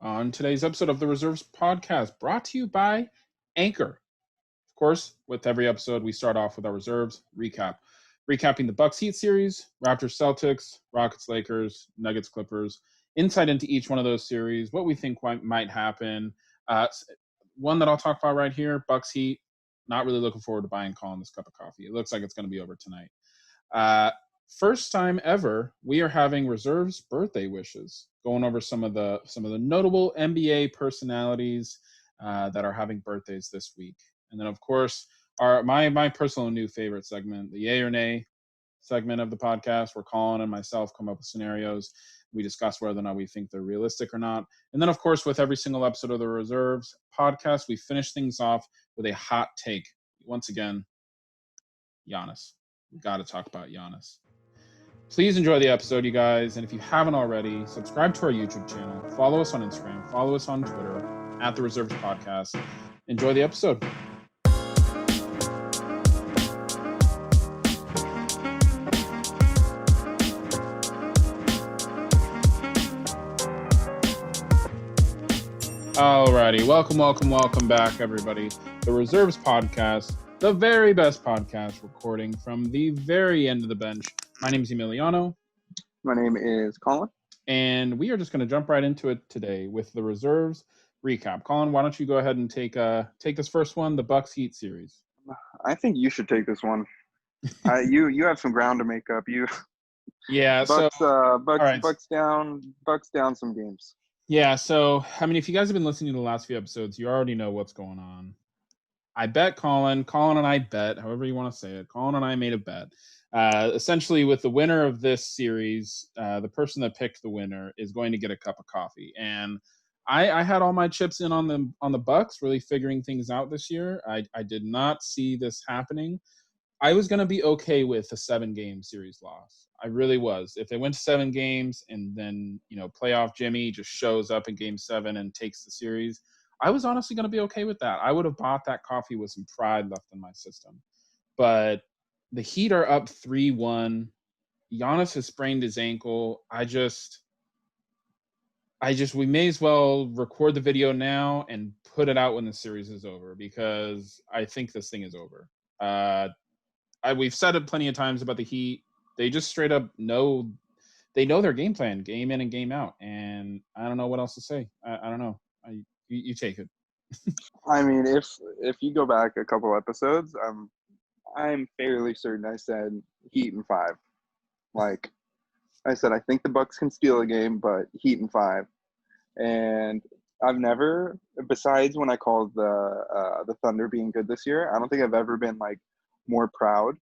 on today's episode of the Reserves Podcast, brought to you by Anchor. Of course, with every episode, we start off with our reserves recap. Recapping the Bucks Heat series, Raptors Celtics, Rockets Lakers, Nuggets Clippers, insight into each one of those series, what we think might happen. One that I'll talk about right here, Bucks Heat. Not really looking forward to buying Collin this cup of coffee. It looks like it's going to be over tonight. First time ever, we are having reserves birthday wishes, going over some of the notable NBA personalities that are having birthdays this week. And then, of course, my personal new favorite segment, the Yay or Nay segment of the podcast, where Collin and myself come up with scenarios. We discuss whether or not we think they're realistic or not. And then, of course, with every single episode of the Reserves podcast, we finish things off with a hot take. Once again, Giannis. We've got to talk about Giannis. Please enjoy the episode, you guys. And if you haven't already, subscribe to our YouTube channel. Follow us on Instagram. Follow us on Twitter at The Reserves Podcast. Enjoy the episode. Alrighty. Welcome back, everybody. The Reserves Podcast, the very best podcast, recording from the very end of the bench. My name is Emiliano. My name is Collin. And we are just going to jump right into it today with the Reserves recap. Collin, why don't you go ahead and take this first one, the Bucks Heat series. I think you should take this one. You have some ground to make up. Yeah. Bucks down some games. Yeah. So, I mean, if you guys have been listening to the last few episodes, you already know what's going on. I bet Collin and I bet, however you want to say it, Collin and I made a bet. Essentially, with the winner of this series, the person that picked the winner is going to get a cup of coffee. And I had all my chips in on the Bucks, really figuring things out this year. I did not see this happening. I was going to be okay with a 7-game series loss. I really was. If they went to 7 games and then, playoff Jimmy just shows up in Game 7 and takes the series, I was honestly going to be okay with that. I would have bought that coffee with some pride left in my system. But the Heat are up 3-1. Giannis has sprained his ankle. We may as well record the video now and put it out when the series is over, because I think this thing is over. We've said it plenty of times about the Heat. They just straight up know their game plan, game in and game out. And I don't know what else to say. I don't know. You take it. I mean, if you go back a couple episodes, I'm fairly certain I said Heat in 5. Like I said, I think the Bucks can steal a game, but Heat in 5. And I've never, besides when I called the Thunder being good this year, I don't think I've ever been like more proud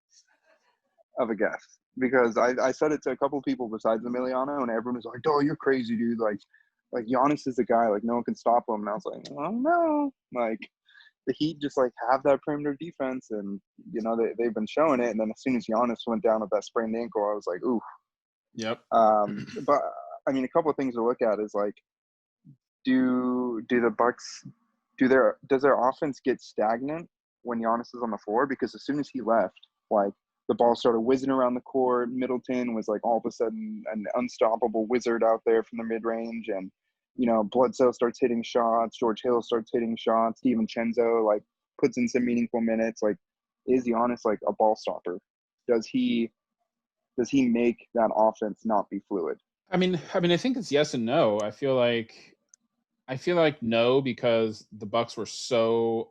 of a guess, because I said it to a couple of people besides Emiliano, and everyone was like, "Oh, you're crazy, dude! Like Giannis is the guy. Like no one can stop him." And I was like, "Oh no!" Like the Heat just like have that perimeter defense, and they've been showing it. And then as soon as Giannis went down with that sprained ankle, I was like, "Ooh." Yep. But I mean, a couple of things to look at is like, do the Bucks does their offense get stagnant when Giannis is on the floor? Because as soon as he left, like the ball started whizzing around the court. Middleton was like all of a sudden an unstoppable wizard out there from the mid-range, and Bledsoe starts hitting shots. George Hill starts hitting shots. DiVincenzo like puts in some meaningful minutes. Like, is Giannis like a ball stopper? Does he make that offense not be fluid? I mean, I think it's yes and no. I feel like no, because the Bucks were so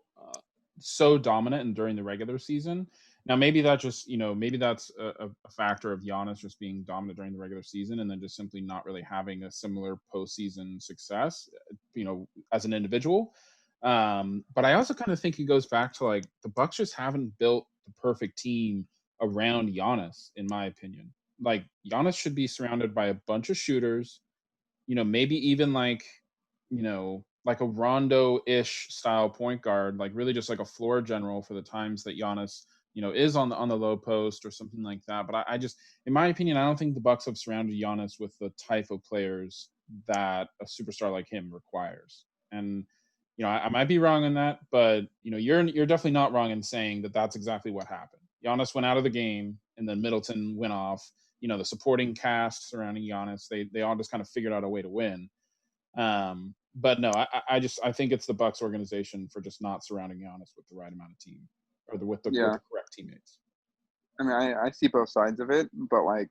dominant and during the regular season. Now, maybe that just, maybe that's a factor of Giannis just being dominant during the regular season and then just simply not really having a similar postseason success, as an individual. But I also kind of think it goes back to like the Bucks just haven't built the perfect team around Giannis, in my opinion. Like Giannis should be surrounded by a bunch of shooters, maybe even like a Rondo-ish style point guard, like really just like a floor general for the times that Giannis, is on the low post or something like that. But I just, in my opinion, I don't think the Bucks have surrounded Giannis with the type of players that a superstar like him requires. And I might be wrong on that, but you're definitely not wrong in saying that that's exactly what happened. Giannis went out of the game, and then Middleton went off. The supporting cast surrounding Giannis, they all just kind of figured out a way to win. but no, I think it's the Bucks organization for just not surrounding Giannis with the right amount of team or with the Yeah. correct teammates. I mean, I see both sides of it, but like,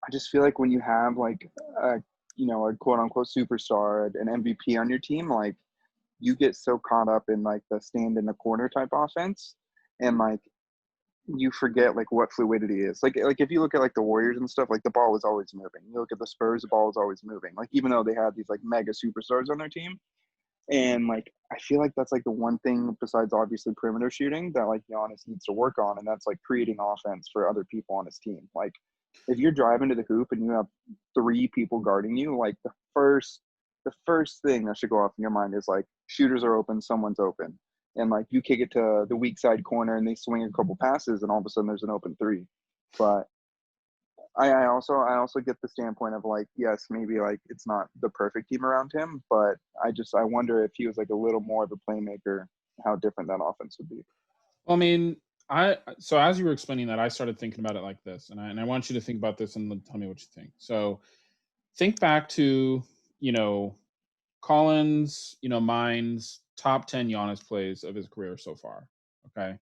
I just feel like when you have like a a quote unquote superstar, an MVP on your team, like you get so caught up in like the stand in the corner type offense, and like you forget like what fluidity is. Like if you look at like the Warriors and stuff, like the ball was always moving. You look at the Spurs, the ball was always moving. Like even though they had these like mega superstars on their team, and like I feel like that's like the one thing besides obviously perimeter shooting that like Giannis needs to work on, and that's like creating offense for other people on his team. Like if you're driving to the hoop and you have 3 people guarding you, like the first thing that should go off in your mind is like shooters are open, someone's open. And like you kick it to the weak side corner and they swing a couple passes and all of a sudden there's an open 3. But I also get the standpoint of like, yes, maybe like it's not the perfect team around him, but I wonder if he was like a little more of a playmaker, how different that offense would be. Well, I mean, so as you were explaining that, I started thinking about it like this, and I want you to think about this and then tell me what you think. So think back to Collins, mine's top 10 Giannis plays of his career so far. Okay,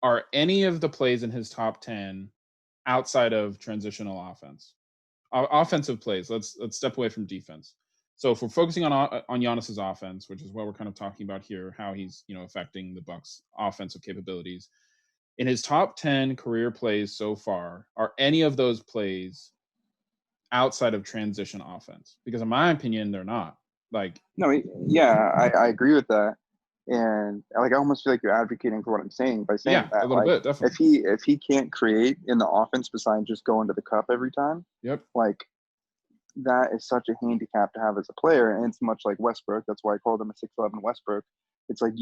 are any of the plays in his top 10 outside of transitional offense? Offensive plays. Let's step away from defense. So if we're focusing on Giannis's offense, which is what we're kind of talking about here, how he's affecting the Bucks' offensive capabilities in his top 10 career plays so far, are any of those plays outside of transition offense? Because in my opinion, they're not. Like, No, yeah, I agree with that. And like I almost feel like you're advocating for what I'm saying by saying yeah, a that. little Like bit, definitely. if he can't create in the offense besides just going to the cup every time, Yep. like that is such a handicap to have as a player. And it's much like Westbrook. That's why I called him a 6'11" Westbrook. It's like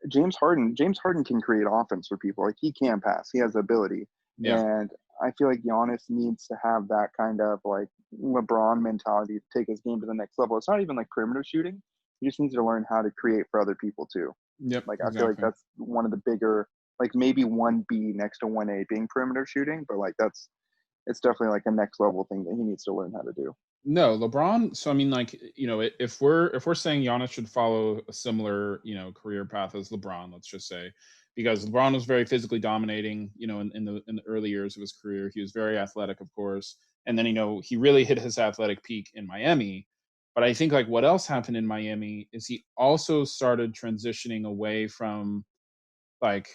James Harden can create offense for people. Like he can pass. He has the ability. Yeah. And I feel like Giannis needs to have that kind of like LeBron mentality to take his game to the next level. It's not even like perimeter shooting. He just needs to learn how to create for other people too. Yep. Like I feel like Exactly. that's one of the bigger, like maybe 1B next to 1A being perimeter shooting, but like it's definitely like a next level thing that he needs to learn how to do. No, LeBron. So I mean, like, if we're saying Giannis should follow a similar, career path as LeBron, let's just say, because LeBron was very physically dominating, in the early years of his career. He was very athletic, of course, and then he really hit his athletic peak in Miami. But I think like what else happened in Miami is he also started transitioning away from like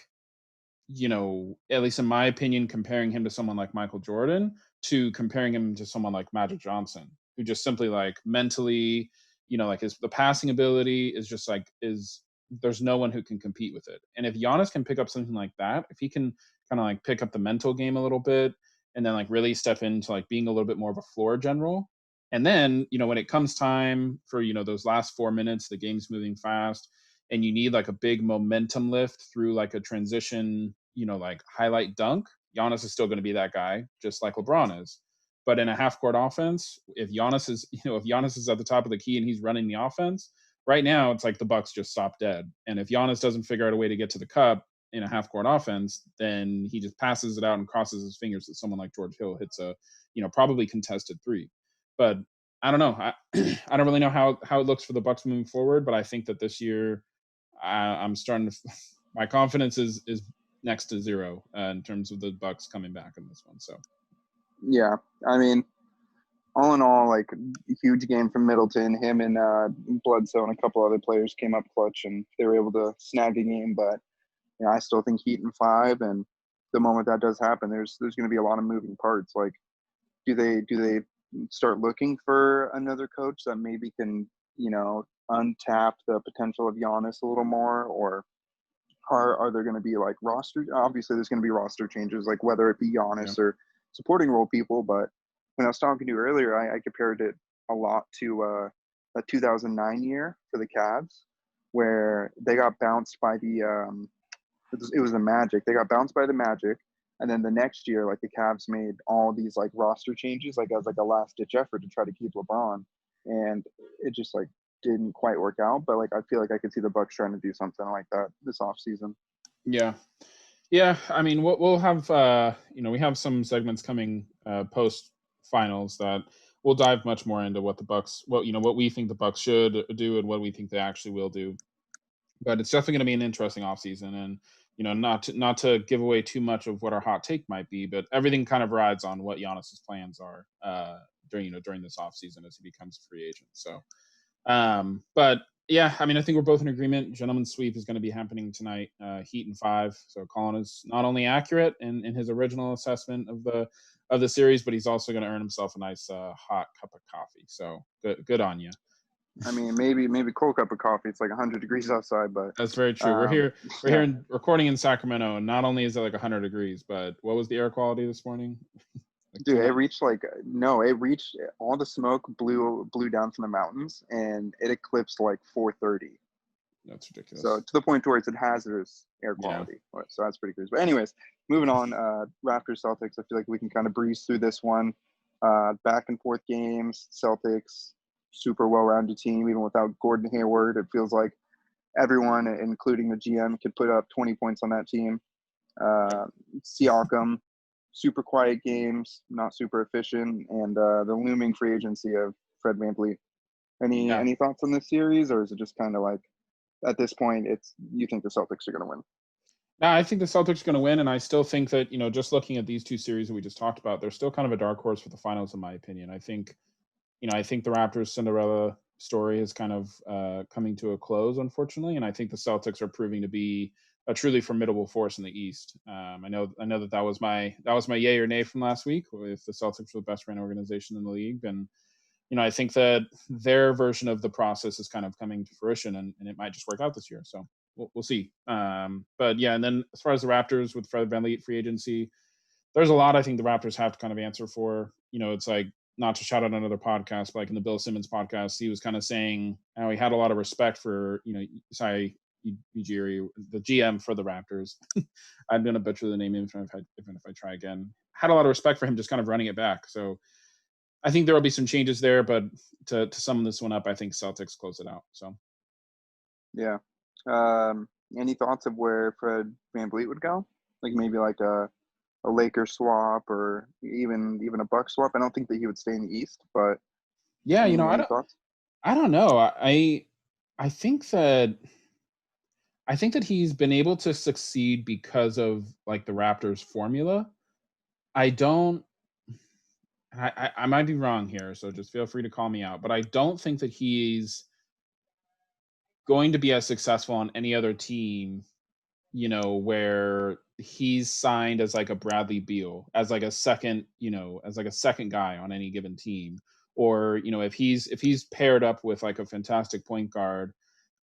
at least in my opinion, comparing him to someone like Michael Jordan to comparing him to someone like Magic Johnson, who just simply like mentally, like the passing ability is just like there's no one who can compete with it. And if Giannis can pick up something like that, if he can kind of like pick up the mental game a little bit and then like really step into like being a little bit more of a floor general. And then, when it comes time for, those last 4 minutes, the game's moving fast and you need like a big momentum lift through like a transition, like highlight dunk, Giannis is still going to be that guy, just like LeBron is. But in a half court offense, if Giannis is, if Giannis is at the top of the key and he's running the offense, right now it's like the Bucks just stop dead. And if Giannis doesn't figure out a way to get to the cup in a half court offense, then he just passes it out and crosses his fingers that someone like George Hill hits a, probably contested 3. But I don't know. I don't really know how it looks for the Bucks moving forward, but I think that this year I'm starting to my confidence is next to 0 in terms of the Bucks coming back in this one. So Yeah, I mean, all in all, like huge game from Middleton. Him and Bledsoe and a couple other players came up clutch and they were able to snag a game. But I still think Heat in 5. And the moment that does happen, there's going to be a lot of moving parts. Like, do they start looking for another coach that maybe can untap the potential of Giannis a little more, or are there going to be like roster? Obviously, there's going to be roster changes, like whether it be yeah, Giannis or supporting role people. But when I was talking to you earlier, I compared it a lot to a 2009 year for the Cavs, where they got bounced by it was the Magic. They got bounced by the Magic, and then the next year, like the Cavs made all these like roster changes, like as like a last ditch effort to try to keep LeBron, and it just like didn't quite work out. But like I feel like I could see the Bucks trying to do something like that this offseason. yeah. I mean, we'll have we have some segments coming post finals that we'll dive much more into what the Bucks, what we think the Bucks should do and what we think they actually will do. But it's definitely going to be an interesting offseason, and not to give away too much of what our hot take might be, but everything kind of rides on what Giannis's plans are during this offseason as he becomes a free agent. So, but yeah, I mean, I think we're both in agreement. Gentleman's sweep is going to be happening tonight. Heat in 5. So Collin is not only accurate in his original assessment of the series, but he's also going to earn himself a nice hot cup of coffee. So good on you. I mean, maybe cold cup of coffee. It's like 100 degrees outside, but that's very true. We're here recording in Sacramento, and not only is it like 100 degrees, but what was the air quality this morning? Dude, it reached all the smoke blew down from the mountains, and it eclipsed like 4:30. That's ridiculous. So to the point where it's a hazardous air quality. Yeah. So that's pretty crazy. But anyways, moving on. Raptors Celtics. I feel like we can kind of breeze through this one. Back and forth games. Celtics, super well-rounded team, even without Gordon Hayward. It feels like everyone, including the GM, could put up 20 points on that team. Siakam, super quiet games, not super efficient, and the looming free agency of Fred VanVleet. Any thoughts on this series, or is it just kind of like at this point you think the Celtics are going to win? No, I think the Celtics are going to win, and I still think that just looking at these two series that we just talked about, they're still kind of a dark horse for the finals, in my opinion. I think the Raptors' Cinderella story is kind of coming to a close, unfortunately, and I think the Celtics are proving to be a truly formidable force in the East. I know that was my yay or nay from last week, if the Celtics were the best ran organization in the league, and I think that their version of the process is kind of coming to fruition, and it might just work out this year. So we'll see. But yeah, and then as far as the Raptors with Fred VanVleet free agency, there's a lot I think the Raptors have to kind of answer for. It's like, not to shout out another podcast, but like in the Bill Simmons podcast, he was kind of saying how he had a lot of respect for, Ujiri, the GM for the Raptors. I'm going to butcher the name even if I try again. Had a lot of respect for him just kind of running it back. So I think there will be some changes there, but to sum this one up, I think Celtics close it out. So, yeah. Any thoughts of where Fred VanVleet would go? Like maybe like a Lakers swap or even a Bucks swap. I don't think that he would stay in the East, but yeah, any thoughts? I don't know. I think that he's been able to succeed because of like the Raptors formula. I might be wrong here, so just feel free to call me out, but I don't think that he's going to be as successful on any other team, where he's signed as like a Bradley Beal, as like a second guy on any given team, or if he's paired up with like a fantastic point guard,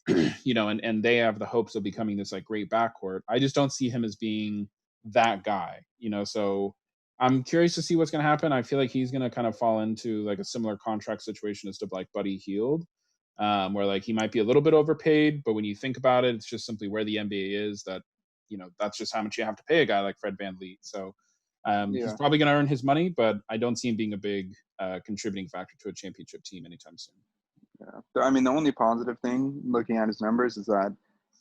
and they have the hopes of becoming this like great backcourt. I just don't see him as being that guy, so I'm curious to see what's going to happen. I feel like he's going to kind of fall into like a similar contract situation as to like Buddy Hield, where like he might be a little bit overpaid, but when you think about it, it's just simply where the NBA is, that that's just how much you have to pay a guy like Fred VanVleet. So he's probably going to earn his money, but I don't see him being a big contributing factor to a championship team anytime soon. Yeah, I mean, the only positive thing looking at his numbers is that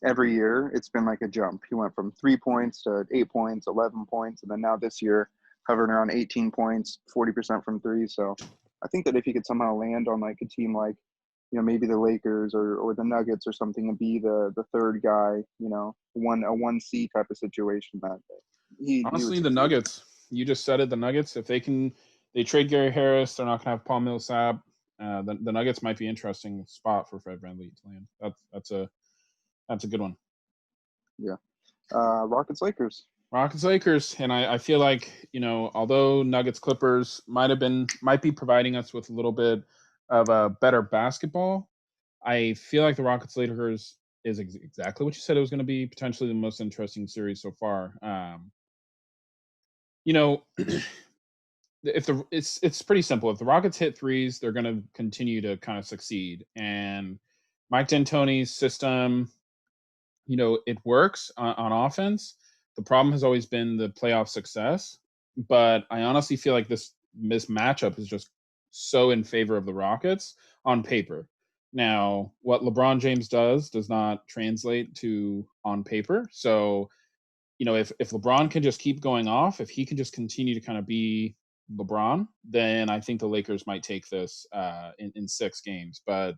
every year it's been like a jump. He went from 3 points to 8 points, 11 points, and then now this year hovering around 18 points, 40% from three. So I think that if he could somehow land on like a team like, maybe the Lakers or the Nuggets or something, and be the third guy, a 1C type of situation, that honestly, the Nuggets, you just said it, the Nuggets, if they trade Gary Harris, they're not going to have Paul Millsap. The Nuggets might be an interesting spot for Fred VanVleet to land. That's a good one. Yeah. Rockets Lakers, and I feel like although Nuggets Clippers might be providing us with a little bit of a better basketball, I feel like the Rockets Lakers is exactly what you said it was going to be, potentially the most interesting series so far. It's pretty simple. If the Rockets hit threes, they're going to continue to kind of succeed. And Mike D'Antoni's system, it works on offense. The problem has always been the playoff success. But I honestly feel like this matchup is just so in favor of the Rockets on paper. Now, what LeBron James does not translate to on paper. So, if LeBron can just keep going off, if he can just continue to kind of be LeBron, then I think the Lakers might take this in 6 games. But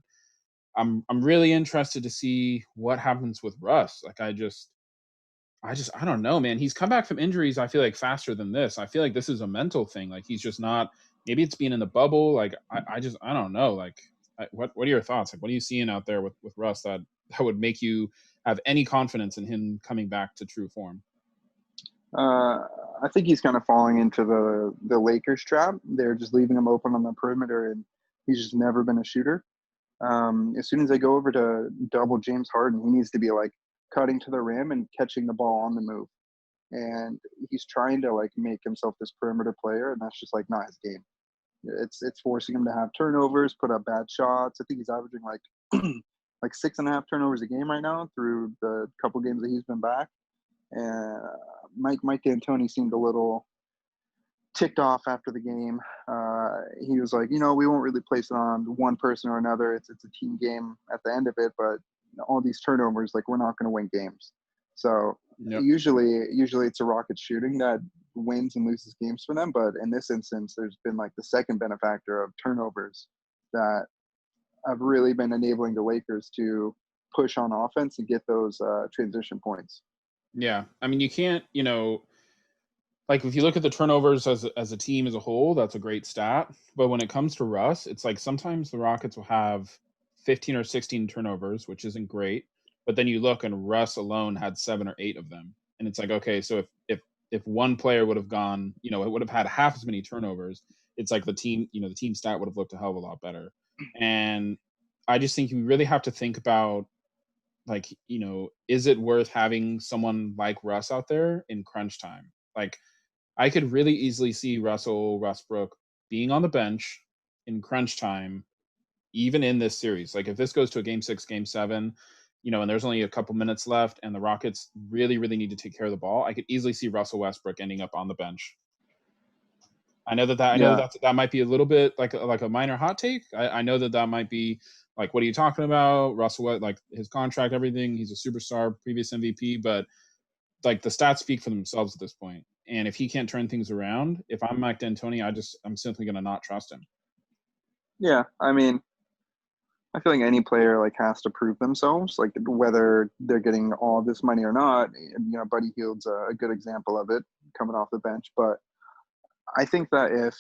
I'm really interested to see what happens with Russ. Like I don't know, man. He's come back from injuries, I feel like, faster than this. I feel like this is a mental thing. Like he's just not, maybe it's being in the bubble. Like I don't know. Like what are your thoughts? Like what are you seeing out there with Russ that would make you have any confidence in him coming back to true form? I think he's kind of falling into the Lakers trap. They're just leaving him open on the perimeter, and he's just never been a shooter. As soon as they go over to double James Harden, he needs to be like cutting to the rim and catching the ball on the move. And he's trying to like make himself this perimeter player, and that's just like not his game. It's forcing him to have turnovers, put up bad shots. I think he's averaging like like 6.5 turnovers a game right now through the couple games that he's been back. And Mike D'Antoni seemed a little ticked off after the game. He was like, we won't really place it on one person or another. It's a team game at the end of it, but all these turnovers, like we're not going to win games. So Yep. usually it's a Rockets shooting that wins and loses games for them. But in this instance, there's been like the second benefactor of turnovers that have really been enabling the Lakers to push on offense and get those transition points. Yeah. I mean, you can't, like if you look at the turnovers as a team as a whole, that's a great stat. But when it comes to Russ, it's like sometimes the Rockets will have 15 or 16 turnovers, which isn't great. But then you look and Russ alone had 7 or 8 of them. And it's like, okay, so if one player would have gone, it would have had half as many turnovers, it's like the team stat would have looked a hell of a lot better. And I just think you really have to think about, like, is it worth having someone like Russ out there in crunch time? Like, I could really easily see Westbrook being on the bench in crunch time, even in this series. Like if this goes to a game 6, game 7, and there's only a couple minutes left and the Rockets really, really need to take care of the ball, I could easily see Russell Westbrook ending up on the bench. I know that might be a little bit like a minor hot take. I know that might be like, what are you talking about? Russell, like his contract, everything. He's a superstar, previous MVP, but like the stats speak for themselves at this point. And if he can't turn things around, if I'm Mike D'Antoni, I'm simply going to not trust him. Yeah, I mean, I feel like any player like has to prove themselves, like whether they're getting all this money or not. Buddy Hield's a good example of it coming off the bench. But I think that if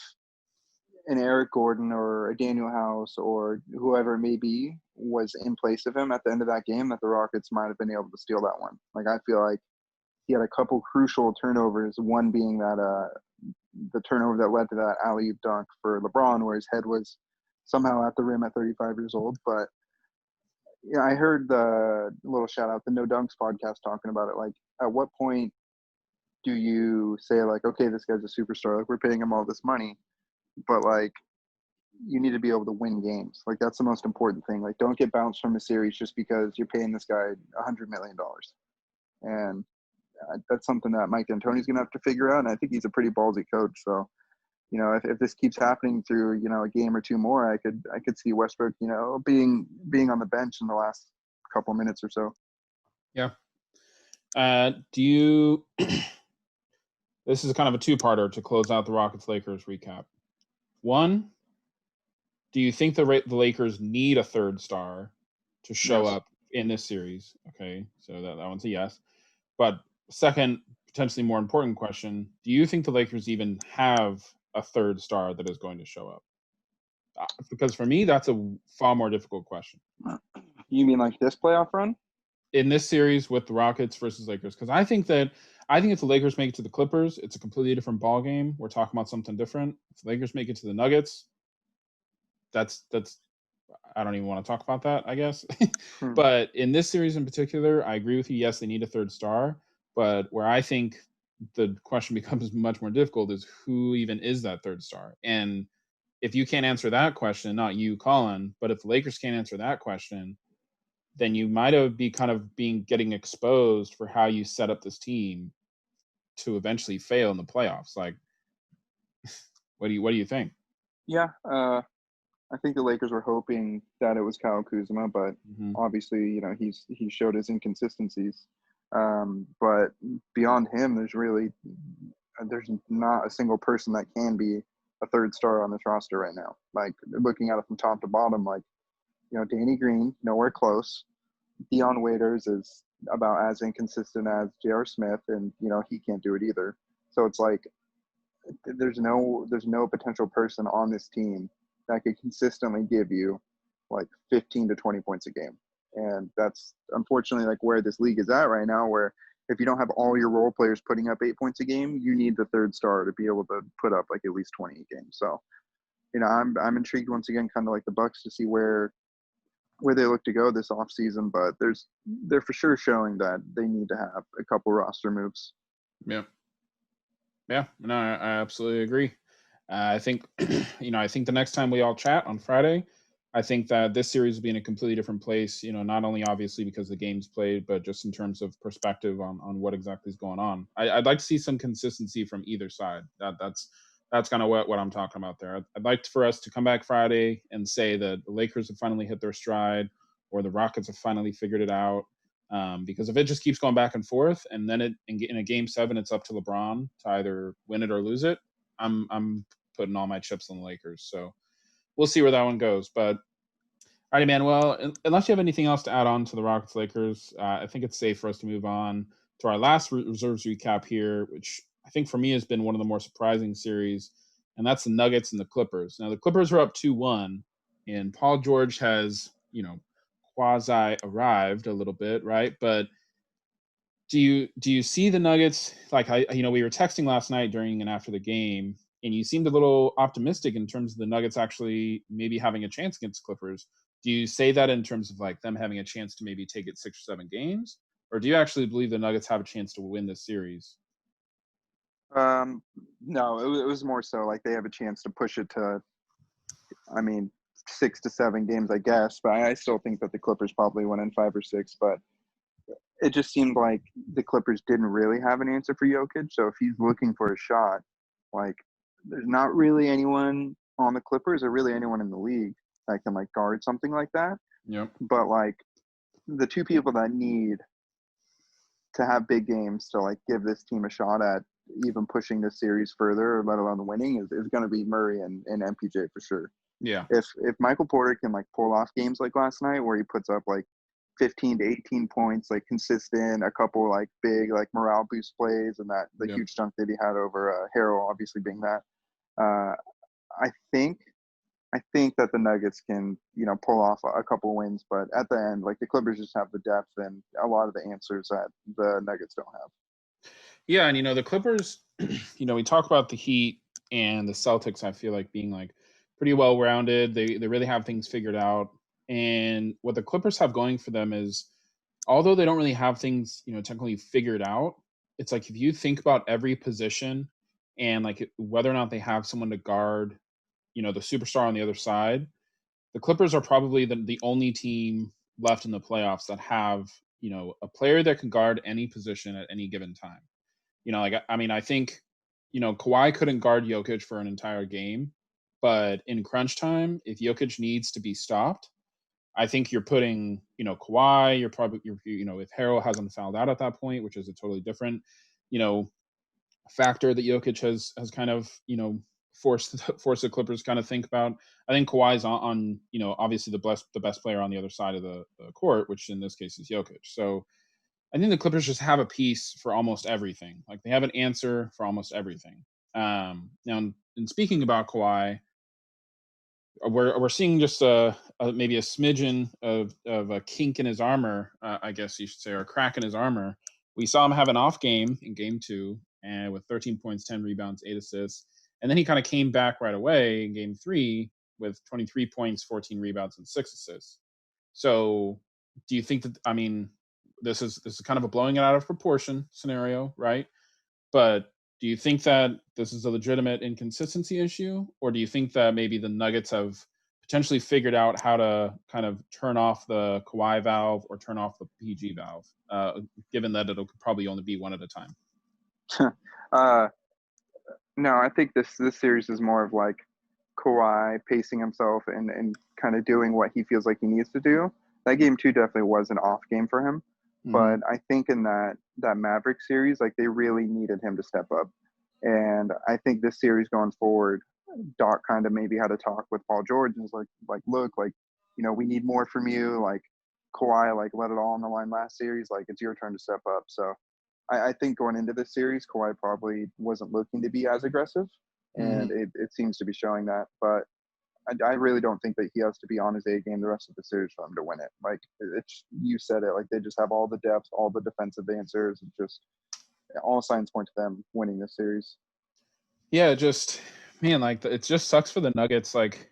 an Eric Gordon or a Daniel House or whoever it may be was in place of him at the end of that game, that the Rockets might have been able to steal that one. Like I feel like he had a couple crucial turnovers, one being that the turnover that led to that alley-oop dunk for LeBron, where his head was somehow at the rim at 35 years old. But yeah, I heard the little shout out, the No Dunks podcast, talking about it. Like, at what point do you say, like, okay, this guy's a superstar, like we're paying him all this money, but like you need to be able to win games. Like that's the most important thing. Like don't get bounced from a series just because you're paying this guy $100 million. And that's something that Mike D'Antoni's going to have to figure out. And I think he's a pretty ballsy coach. So, if this keeps happening through, a game or two more, I could see Westbrook, being on the bench in the last couple minutes or so. Yeah. Do you? This is kind of a two-parter to close out the Rockets-Lakers recap. One, do you think the Lakers need a third star to show up in this series? Okay, so that one's a yes. But second, potentially more important question, do you think the Lakers even have a third star that is going to show up? Because for me, that's a far more difficult question. You mean like this playoff run? In this series with the Rockets versus Lakers, because I think if the Lakers make it to the Clippers, it's a completely different ball game. We're talking about something different. If the Lakers make it to the Nuggets, that's I don't even want to talk about that, I guess. But in this series in particular, I agree with you. Yes, they need a third star, but where I think the question becomes much more difficult is who even is that third star? And if you can't answer that question, not you, Collin, but if the Lakers can't answer that question, then you might have be kind of getting exposed for how you set up this team to eventually fail in the playoffs. Like, what do you think? Yeah, I think the Lakers were hoping that it was Kyle Kuzma, but obviously, he showed his inconsistencies. But beyond him, there's not a single person that can be a third star on this roster right now. Like, looking at it from top to bottom, like, Danny Green, nowhere close. Dion Waiters is about as inconsistent as J.R. Smith, and, he can't do it either. So it's like there's no potential person on this team that could consistently give you like 15 to 20 points a game. And that's unfortunately like where this league is at right now, where if you don't have all your role players putting up 8 points a game, you need the third star to be able to put up like at least 20 a game. So, I'm intrigued once again, kind of like the Bucks, to see where they look to go this offseason, but they're for sure showing that they need to have a couple roster moves. Yeah. Yeah, no, I absolutely agree. I think, I think the next time we all chat on Friday, I think that this series will be in a completely different place. Not only obviously because the game's played, but just in terms of perspective on what exactly is going on. I'd like to see some consistency from either side. That's kind of what I'm talking about there. I'd like for us to come back Friday and say that the Lakers have finally hit their stride, or the Rockets have finally figured it out. Because if it just keeps going back and forth, and then in a game 7, it's up to LeBron to either win it or lose it, I'm putting all my chips on the Lakers. So we'll see where that one goes. But all right, man. Well, unless you have anything else to add on to the Rockets Lakers, I think it's safe for us to move on to our last reserves recap here, which I think for me has been one of the more surprising series, and that's the Nuggets and the Clippers. Now the Clippers are up 2-1, and Paul George has quasi arrived a little bit, right? But do you see the Nuggets, like, we were texting last night during and after the game, and you seemed a little optimistic in terms of the Nuggets actually maybe having a chance against Clippers. Do you say that in terms of like them having a chance to maybe take it 6 or 7 games, or do you actually believe the Nuggets have a chance to win this series? No, it was more so like they have a chance to push it to, 6 to 7 games, I guess. But I still think that the Clippers probably win in 5 or 6. But it just seemed like the Clippers didn't really have an answer for Jokic. So if he's looking for a shot, like, there's not really anyone on the Clippers or really anyone in the league that can like guard something like that. Yep. But like the two people that need to have big games to like give this team a shot at even pushing this series further, let alone winning, is going to be Murray and MPJ for sure. Yeah. If Michael Porter can like pull off games like last night where he puts up like 15 to 18 points, like consistent, a couple like big like morale boost plays, and that the huge dunk that he had over Harrell, obviously being that, I think that the Nuggets can pull off a couple wins, but at the end, like, the Clippers just have the depth and a lot of the answers that the Nuggets don't have. Yeah, and the Clippers, we talk about the Heat and the Celtics, I feel like being like pretty well rounded. They really have things figured out. And what the Clippers have going for them is, although they don't really have things, technically figured out, it's like if you think about every position and like whether or not they have someone to guard, the superstar on the other side, the Clippers are probably the only team left in the playoffs that have, a player that can guard any position at any given time. I think, Kawhi couldn't guard Jokic for an entire game, but in crunch time, if Jokic needs to be stopped, I think you're putting, Kawhi, if Harrell hasn't fouled out at that point, which is a totally different, factor that Jokic has kind of, forced the Clippers kind of think about. I think Kawhi's on obviously the best player on the other side of the court, which in this case is Jokic. So I think the Clippers just have a piece for almost everything. Like, they have an answer for almost everything. Now, in speaking about Kawhi, we're seeing just maybe a smidgen of a kink in his armor, I guess you should say, or a crack in his armor. We saw him have an off game in game 2, and with 13 points, 10 rebounds, 8 assists, and then he kind of came back right away in game 3 with 23 points, 14 rebounds, and 6 assists. So, do you think that? I mean, this is kind of a blowing it out of proportion scenario, right? But do you think that this is a legitimate inconsistency issue, or do you think that maybe the Nuggets have potentially figured out how to kind of turn off the Kawhi valve or turn off the PG valve, given that it'll probably only be one at a time? No, I think this series is more of like Kawhi pacing himself and kind of doing what he feels like he needs to do. That game 2 definitely was an off game for him. But I think in that Maverick series, like, they really needed him to step up. And I think this series going forward, Doc kind of maybe had a talk with Paul George and was like, look, like, we need more from you. Like Kawhi, like let it all on the line last series. Like it's your turn to step up. So I think going into this series, Kawhi probably wasn't looking to be as aggressive, and it seems to be showing that. But I really don't think that he has to be on his A game the rest of the series for him to win it. Like you said it, like they just have all the depth, all the defensive answers, and just all signs point to them winning this series. Yeah, just man, like it just sucks for the Nuggets. Like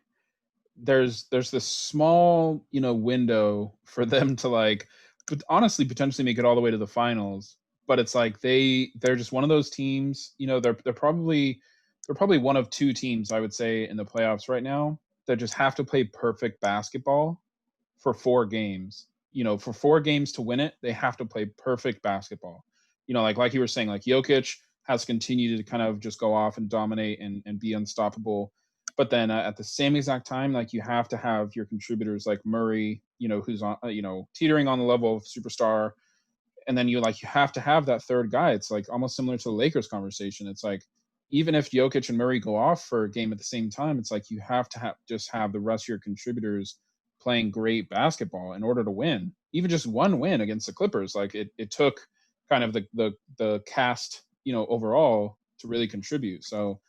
there's this small window for them to like, but honestly, potentially make it all the way to the finals. But it's like they're just one of those teams. They're probably one of two teams I would say in the playoffs right now that just have to play perfect basketball for 4 games. For 4 games to win it, they have to play perfect basketball. Like you were saying, like Jokic has continued to kind of just go off and dominate and be unstoppable. But then at the same exact time, like you have to have your contributors like Murray, who's on, teetering on the level of superstar. And then you have to have that third guy. It's like almost similar to the Lakers conversation. It's like, even if Jokic and Murray go off for a game at the same time, it's like you have to just have the rest of your contributors playing great basketball in order to win. Even just one win against the Clippers, like it took kind of the cast, overall to really contribute. So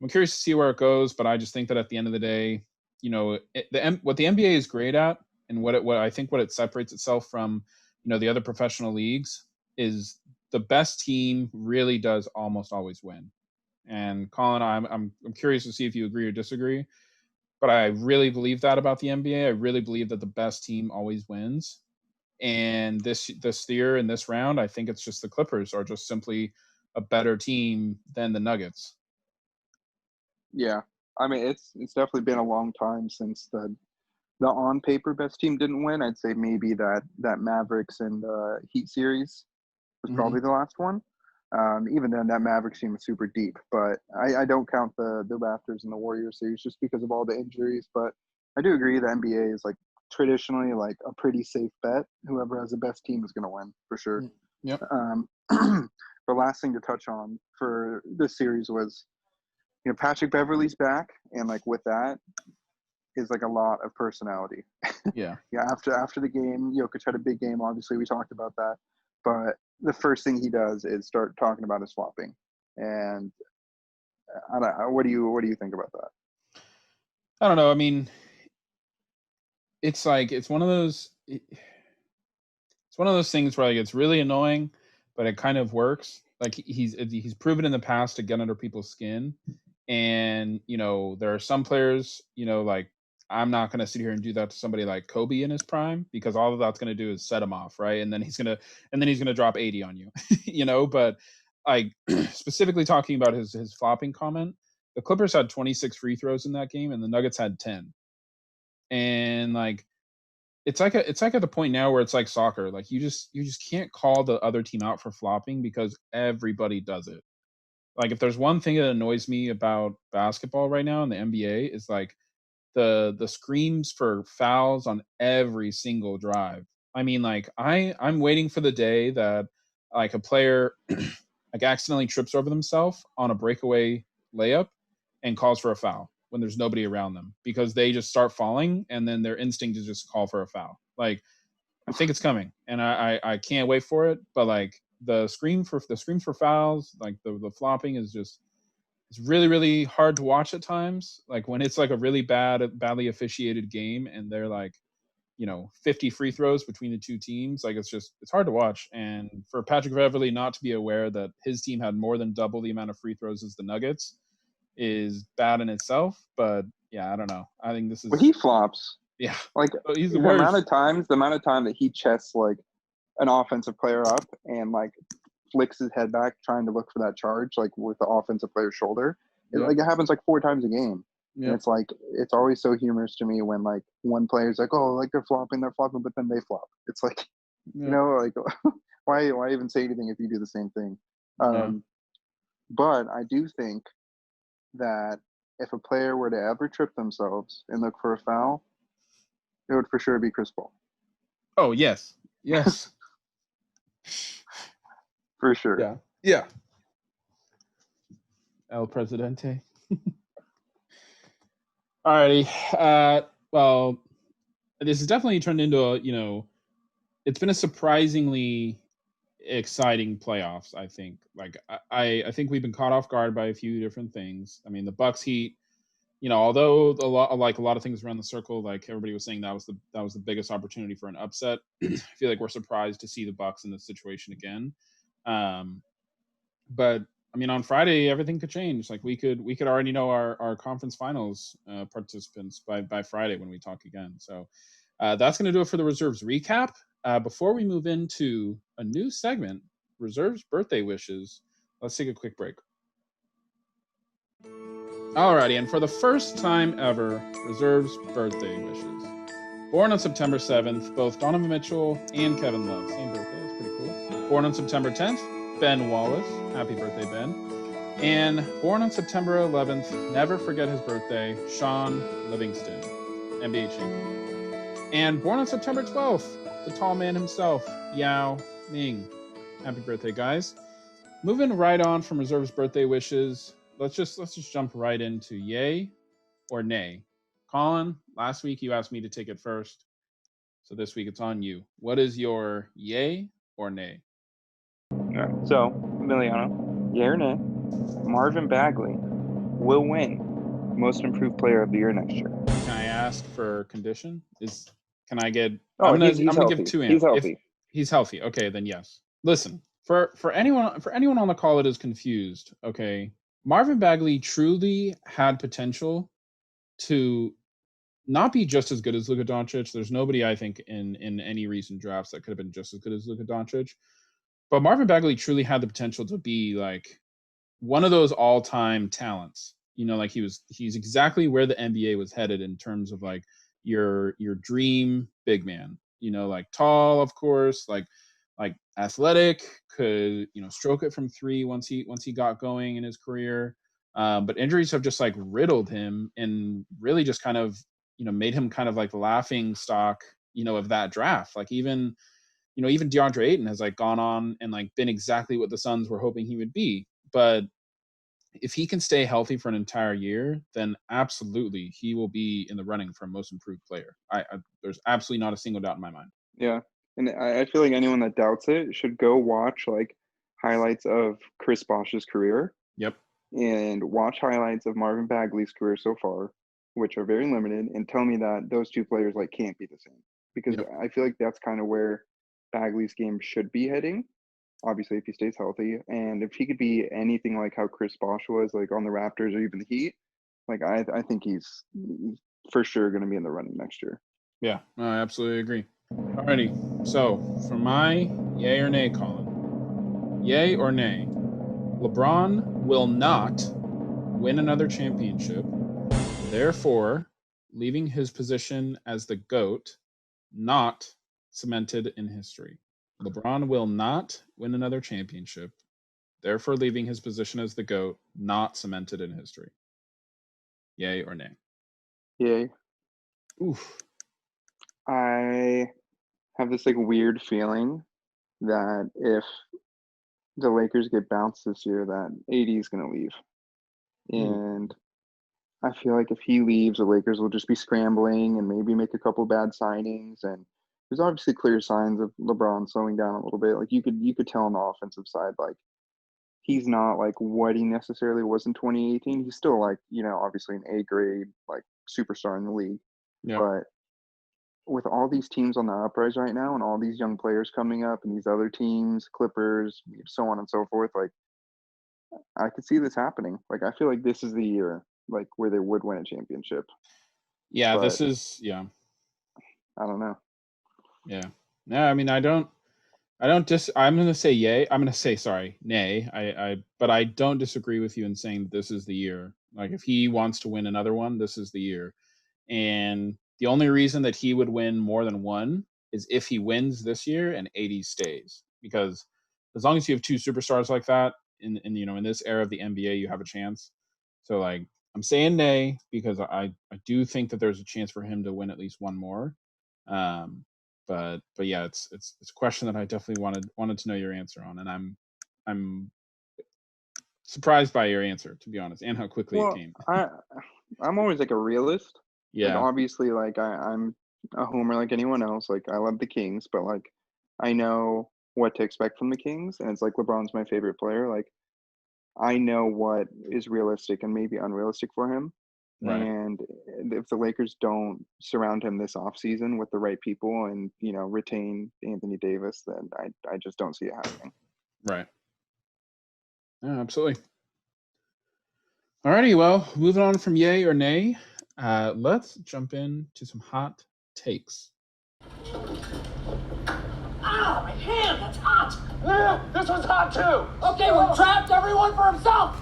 I'm curious to see where it goes, but I just think that at the end of the day, what the NBA is great at, and what I think what it separates itself from, the other professional leagues, is the best team really does almost always win. And Colin, I'm curious to see if you agree or disagree, but I really believe that about the NBA. I really believe that the best team always wins. And this year in this round, I think it's just the Clippers are just simply a better team than the Nuggets. Yeah, I mean it's definitely been a long time since the on paper best team didn't win. I'd say maybe that Mavericks and Heat series was probably the last one. Even then, that Mavericks team was super deep, but I don't count the Raptors and the Warriors series just because of all the injuries. But I do agree the NBA is like traditionally like a pretty safe bet. Whoever has the best team is going to win for sure. Yep. The last thing to touch on for this series was, Patrick Beverley's back, and like with that is like a lot of personality. Yeah. Yeah. After the game, Jokic had a big game. Obviously, we talked about that, but the first thing he does is start talking about his flopping. And I don't know, what do you think about that? I don't know. I mean, it's like it's one of those things where like it's really annoying, but it kind of works. Like he's proven in the past to get under people's skin, and there are some players, like I'm not going to sit here and do that to somebody like Kobe in his prime, because all of that's going to do is set him off, right? And then he's going to drop 80 on you. But like specifically talking about his flopping comment, the Clippers had 26 free throws in that game, and the Nuggets had 10. And like it's like at the point now where it's like soccer. Like you just can't call the other team out for flopping because everybody does it. Like if there's one thing that annoys me about basketball right now in the NBA is like the screams for fouls on every single drive. I mean, like I'm waiting for the day that like a player like accidentally trips over themselves on a breakaway layup and calls for a foul when there's nobody around them, because they just start falling and then their instinct is just call for a foul. Like I think it's coming, and I can't wait for it. But like the screams for fouls, like the flopping is just, it's really really hard to watch at times. Like when it's like a really badly officiated game and they're like 50 free throws between the two teams, like it's hard to watch. And for Patrick Beverley not to be aware that his team had more than double the amount of free throws as the Nuggets is bad in itself. But yeah, I don't know. I think this is When he flops, yeah. like He's the the worst. amount of time that he chests like an offensive player up and like flicks his head back trying to look for that charge, like with the offensive player's shoulder. Yep. It happens like 4 times a game. Yep. And it's like, it's always so humorous to me when like one player's like, oh, like they're flopping, but then they flop. It's like, Yep. like why even say anything if you do the same thing? Yeah. But I do think that if a player were to ever trip themselves and look for a foul, it would for sure be Chris Paul. Oh yes. For sure. Yeah. El Presidente. Alrighty. Well, this has definitely turned into it's been a surprisingly exciting playoffs. I think. I think we've been caught off guard by a few different things. I mean, the Bucks Heat. Although a lot of things around the circle, like everybody was saying, that was the biggest opportunity for an upset. I feel like we're surprised to see the Bucks in this situation again. Um, but I mean, on Friday, everything could change. Like we could already know our conference finals participants by Friday when we talk again. So that's going to do it for the reserves recap. Before we move into a new segment, reserves birthday wishes, let's take a quick break. Alrighty, and for the first time ever, reserves birthday wishes. Born on September 7th, both Donovan Mitchell and Kevin Love, same birthday, that's pretty cool. Born on September 10th, Ben Wallace, happy birthday, Ben. And born on September 11th, never forget his birthday, Sean Livingston, NBA champion. And born on September 12th, the tall man himself, Yao Ming. Happy birthday, guys. Moving right on from reserves birthday wishes, let's just jump right into yay or nay. Collin, last week you asked me to take it first, so this week it's on you. What is your yay or nay? All right. So, Emiliano, yay or nay? Marvin Bagley will win Most Improved Player of the Year next year. Can I ask for condition? Can I get? Oh, I'm gonna healthy. give two He's answers. healthy. If he's healthy, okay, then yes. Listen, for anyone on the call that is confused, okay, Marvin Bagley truly had potential to not be just as good as Luka Doncic. There's nobody I think in any recent drafts that could have been just as good as Luka Doncic. But Marvin Bagley truly had the potential to be like one of those all-time talents. Like he's exactly where the NBA was headed in terms of like your dream big man. Like tall, of course, like athletic, could stroke it from three once he got going in his career. But injuries have just like riddled him and really just kind of made him kind of like the laughing stock of that draft. Like even DeAndre Ayton has like gone on and like been exactly what the Suns were hoping he would be. But if he can stay healthy for an entire year, then absolutely he will be in the running for most improved player. There's absolutely not a single doubt in my mind. Yeah. And I feel like anyone that doubts it should go watch like highlights of Chris Bosh's career. Yep. And watch highlights of Marvin Bagley's career so far, which are very limited, and tell me that those two players like can't be the same. Because Yep. I feel like that's kind of where Bagley's game should be heading. Obviously, if he stays healthy, and if he could be anything like how Chris Bosh was, like on the Raptors or even the Heat, like I think he's for sure going to be in the running next year. Yeah, I absolutely agree. Alrighty, so for my yay or nay, Collin, yay or nay, LeBron will not win another championship, therefore leaving his position as the GOAT not cemented in history. LeBron will not win another championship, therefore leaving his position as the GOAT not cemented in history. Yay or nay? Yay. Oof. I have this like weird feeling that if the Lakers get bounced this year, that AD is going to leave. And I feel like if he leaves, the Lakers will just be scrambling and maybe make a couple bad signings. And there's obviously clear signs of LeBron slowing down a little bit. Like you could tell on the offensive side, like he's not like what he necessarily was in 2018. He's still like, obviously an A grade, like superstar in the league. Yeah. But with all these teams on the uprise right now and all these young players coming up and these other teams, Clippers, so on and so forth, like I could see this happening. Like I feel like this is the year like where they would win a championship. Yeah, But this is I don't know. Yeah. No, I mean I'm gonna say yay. I'm gonna say sorry, nay. But I don't disagree with you in saying that this is the year. Like if he wants to win another one, this is the year. And the only reason that he would win more than one is if he wins this year and AD stays. Because as long as you have two superstars like that in this era of the NBA, you have a chance. So like I'm saying nay because I do think that there's a chance for him to win at least one more. But yeah, it's a question that I definitely wanted to know your answer on, and I'm surprised by your answer, to be honest, and how quickly it came. I'm always like a realist. Like Yeah, obviously, like I'm a homer like anyone else. Like I love the Kings, but like I know what to expect from the Kings, and it's like LeBron's my favorite player. Like I know what is realistic and maybe unrealistic for him. right. And if the Lakers don't surround him this offseason with the right people and, retain Anthony Davis, then I just don't see it happening. Right. Yeah, absolutely. Alrighty, well, moving on from yay or nay, let's jump into some hot takes. Ow, my hand, that's hot. This one's hot too. Okay, we're trapped, everyone for himself.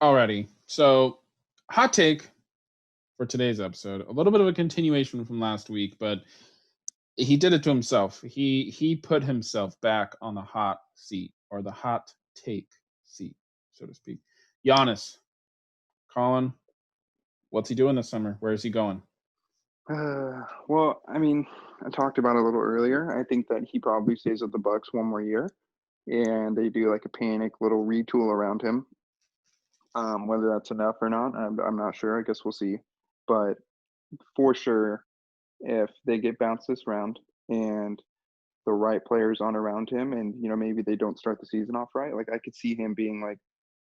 Alrighty, so hot take for today's episode, a little bit of a continuation from last week, but he did it to himself. He put himself back on the hot seat, or the hot take seat, so to speak. Giannis, Colin, what's he doing this summer? Where is he going? Well, I mean, I talked about it a little earlier. I think that he probably stays with the Bucks one more year, and they do like a panic little retool around him. Whether that's enough or not, I'm not sure. I guess we'll see. But for sure, if they get bounced this round and the right players on around him, and maybe they don't start the season off right, like I could see him being like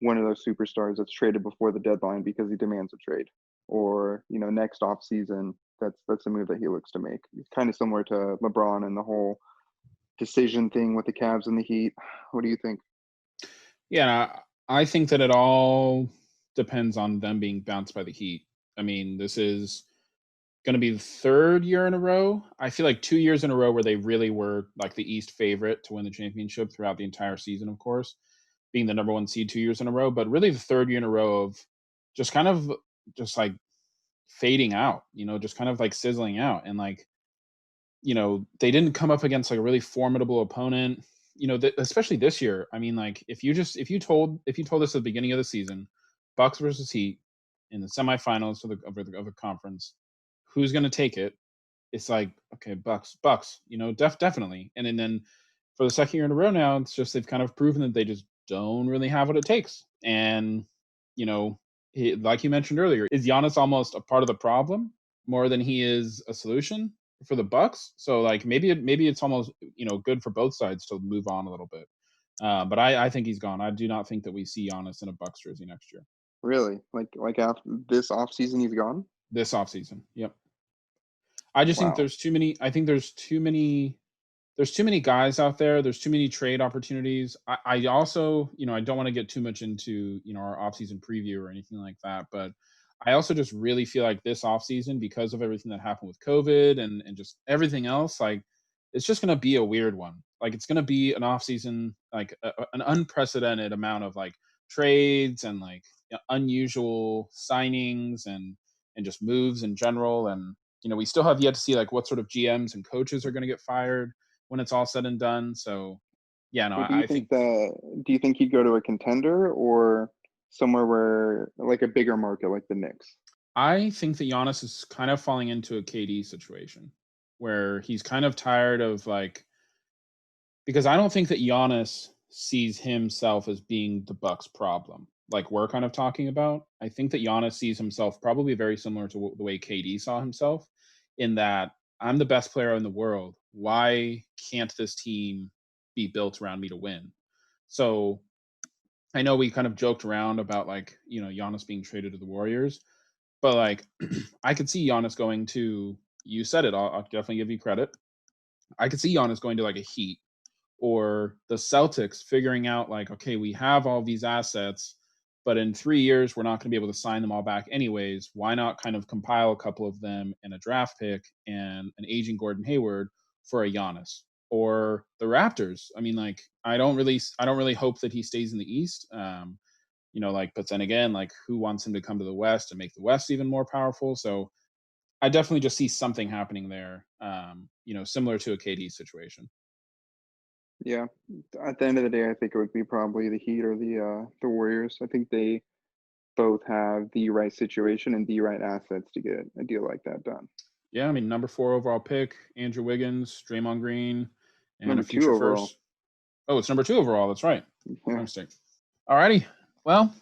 one of those superstars that's traded before the deadline because he demands a trade, or next off season that's a move that he looks to make. It's kind of similar to LeBron and the whole decision thing with the Cavs and the Heat. What do you think? Yeah, I think that it all depends on them being bounced by the Heat. I mean, this is going to be the third year in a row. I feel like 2 years in a row where they really were like the East favorite to win the championship throughout the entire season, of course, being the number one seed 2 years in a row. But really, the third year in a row of just kind of just like fading out, just kind of like sizzling out. And like, they didn't come up against like a really formidable opponent. Especially this year. I mean, like if you told us at the beginning of the season, Bucks versus Heat in the semifinals of the conference, who's going to take it? It's like, okay, Bucks, definitely. And then for the second year in a row now, it's just they've kind of proven that they just don't really have what it takes. And like you mentioned earlier, is Giannis almost a part of the problem more than he is a solution for the Bucks? So like maybe it's almost good for both sides to move on a little bit. But I think he's gone. I do not think that we see Giannis in a Bucks jersey next year. Really? Like after this offseason, he's gone? This offseason. Yep. I just think Wow. there's too many. I think there's too many guys out there. There's too many trade opportunities. I also, I don't want to get too much into, our offseason preview or anything like that, but I also just really feel like this offseason, because of everything that happened with COVID and just everything else, like it's just going to be a weird one. Like it's going to be an offseason, like an unprecedented amount of like trades and like unusual signings and just moves in general. And, we still have yet to see like what sort of GMs and coaches are going to get fired when it's all said and done. So yeah, no, Well, I think do you think he'd go to a contender or somewhere where like a bigger market like the Knicks? I think that Giannis is kind of falling into a KD situation where he's kind of tired of like, because I don't think that Giannis sees himself as being the Bucks problem, like we're kind of talking about. I think that Giannis sees himself probably very similar to the way KD saw himself, in that I'm the best player in the world. Why can't this team be built around me to win? So I know we kind of joked around about like, Giannis being traded to the Warriors, but like I could see Giannis going to, you said it, I'll definitely give you credit. I could see Giannis going to like a Heat or the Celtics, figuring out like, okay, we have all these assets, but in 3 years we're not going to be able to sign them all back anyways. Why not kind of compile a couple of them in a draft pick and an aging Gordon Hayward for a Giannis? Or the Raptors. I mean, like I don't really hope that he stays in the East. But then again, like who wants him to come to the West and make the West even more powerful? So I definitely just see something happening there, similar to a KD situation. Yeah. At the end of the day, I think it would be probably the Heat or the Warriors. I think they both have the right situation and the right assets to get a deal like that done. Yeah, I mean, number 4 overall pick, Andrew Wiggins, Draymond Green, and a Number two future overall. first. Oh, it's number 2 overall. That's right. My Yeah. mistake. All righty. Well,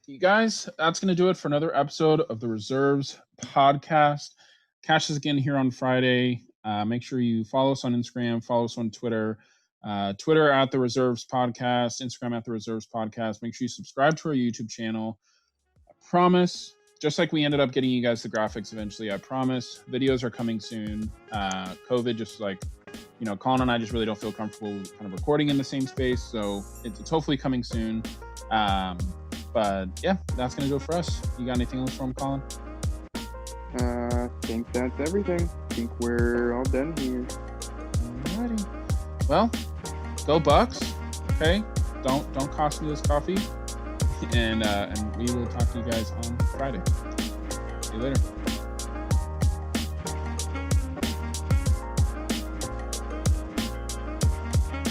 You guys, that's going to do it for another episode of the Reserves podcast. Catch us again here on Friday. Make sure you follow us on Instagram, follow us on Twitter. Twitter at the Reserves Podcast, Instagram at the Reserves Podcast. Make sure you subscribe to our YouTube channel. I promise, just like we ended up getting you guys the graphics eventually, I promise videos are coming soon. COVID just like, Collin and I just really don't feel comfortable kind of recording in the same space. So it's hopefully coming soon. But yeah, that's going to do it for us. You got anything else for him, Collin? I think that's everything. I think we're all done here. Alrighty. Well, go Bucks. Okay. Don't cost me this coffee. And we will talk to you guys on Friday. See you later.